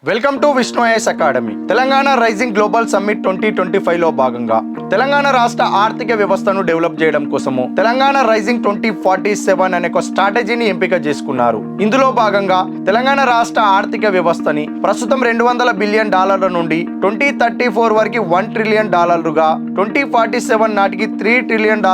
Welcome to Vishnu IS academy. Telangana rising global summit 2025 లో భాగంగా తెలంగాణ రాష్ట్ర ఆర్థిక వ్యవస్థను డెవలప్ చేయడం కోసము తెలంగాణ రైజింగ్ 2047 అనే ఒక స్ట్రాటజీని ఎంపిక చేసుకున్నారు. ఇందులో భాగంగా తెలంగాణ రాష్ట్ర ఆర్థిక వ్యవస్థని ప్రస్తుతం $200 బిలియన్ నుండి 2034 వరకు $1 ట్రిలియన్, 2047 నాటికి $3 ట్రిలియన్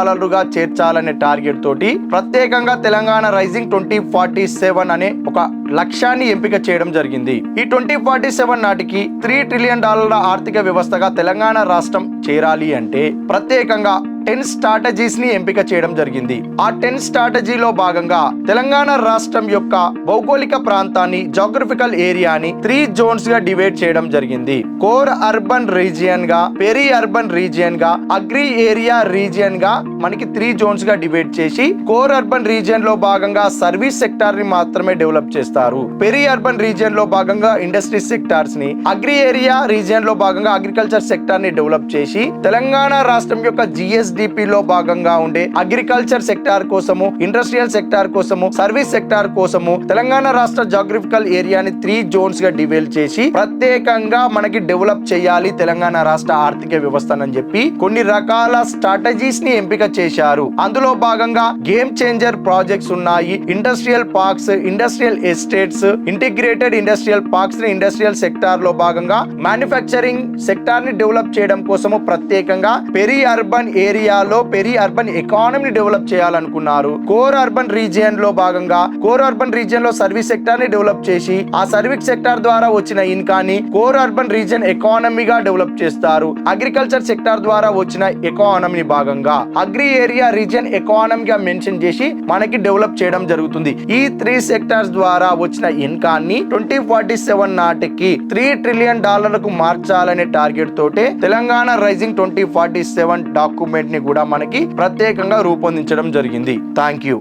చేర్చాలనే టార్గెట్ తోటి ప్రత్యేకంగా తెలంగాణ రైజింగ్ 2047 అనే ఒక లక్ష్యాన్ని ఎంపిక చేయడం జరిగింది. ఈ 2047 నాటికి $3 ట్రిలియన్ ఆర్థిక వ్యవస్థగా తెలంగాణ రాష్ట్రం చేరాలి అంటే ప్రత్యేకంగా 10 స్ట్రాటజీస్ ని ఎంపిక చేయడం జరిగింది. ఆ 10 స్ట్రాటజీలో భాగంగా తెలంగాణ రాష్ట్రం యొక్క భౌగోళిక ప్రాంతాన్ని, జాగ్రఫికల్ ఏరియాని 3 జోన్స్ గా డివైడ్ చేయడం జరిగింది. కోర్ అర్బన్ రీజియన్ గా, పెరి అర్బన్ రీజియన్ గా, అగ్రి ఏరియా రీజియన్ గా మనకి 3 జోన్స్ గా డివైడ్ చేసి కోర్ అర్బన్ రీజియన్ లో భాగంగా సర్వీస్ సెక్టార్ ని మాత్రమే డెవలప్ చేస్తారు. పెరి అర్బన్ రీజియన్ లో భాగంగా ఇండస్ట్రీ సెక్టార్స్ ని, అగ్రి ఏరియా రీజియన్ లో భాగంగా అగ్రికల్చర్ సెక్టార్ ని డెవలప్ చేసి తెలంగాణ రాష్ట్రం యొక్క GSDP లో భాగంగా ఉండే అగ్రికల్చర్ సెక్టార్ కోసము, ఇండస్ట్రియల్ సెక్టార్ కోసము, సర్వీస్ సెక్టార్ కోసము తెలంగాణ రాష్ట్ర జాగ్రఫికల్ ఏరియాని 3 జోన్స్ గా డివైడ్ చేసి ప్రత్యేకంగా మనకి డెవలప్ చేయాలి తెలంగాణ రాష్ట్ర ఆర్థిక వ్యవస్థనని చెప్పి కొన్ని రకాల స్ట్రాటజీస్ ని ఎంపిక చేశారు. అందులో భాగంగా గేమ్ చేంజర్ ప్రాజెక్ట్స్ ఉన్నాయి. Industrial parks, industrial estates, integrated industrial parks ని ఇండస్ట్రియల్ సెక్టార్ లో భాగంగా మ్యానుఫ్యాక్చరింగ్ సెక్టార్ ని డెవలప్ చేయడం కోసము ప్రత్యేకంగా పెరి అర్బన్ ఏరియాలో పెరి అర్బన్ ఎకానమీని డెవలప్ చేయాలనుకున్నారు. కోర్ అర్బన్ రీజియన్ లో భాగంగా కోర్ అర్బన్ రీజియన్ లో సర్వీస్ సెక్టార్ ని డెవలప్ చేసి ఆ సర్వీస్ సెక్టార్ ద్వారా వచ్చిన ఇన్కాన్ని కోర్ అర్బన్ రీజియన్ ఎకానమీగా డెవలప్ చేస్తారు. అగ్రికల్చర్ సెక్టార్ ద్వారా వచ్చిన ఎకానమీని భాగంగా అగ్రి ఏరియా రీజియన్ ఎకానమీగా మెన్షన్ చేసి మనకి డెవలప్ చేయడం జరుగుతుంది. ఈ 3 సెక్టార్స్ ద్వారా వచ్చిన ఇన్కాన్ని 2047 నాటికి $3 ట్రిలియన్ కు మార్చాలనే టార్గెట్ తోటే తెలంగాణ రైజింగ్ 2047 డాక్యుమెంట్ ని కూడా మనకి ప్రత్యేకంగా రూపొందించడం జరిగింది. Thank you.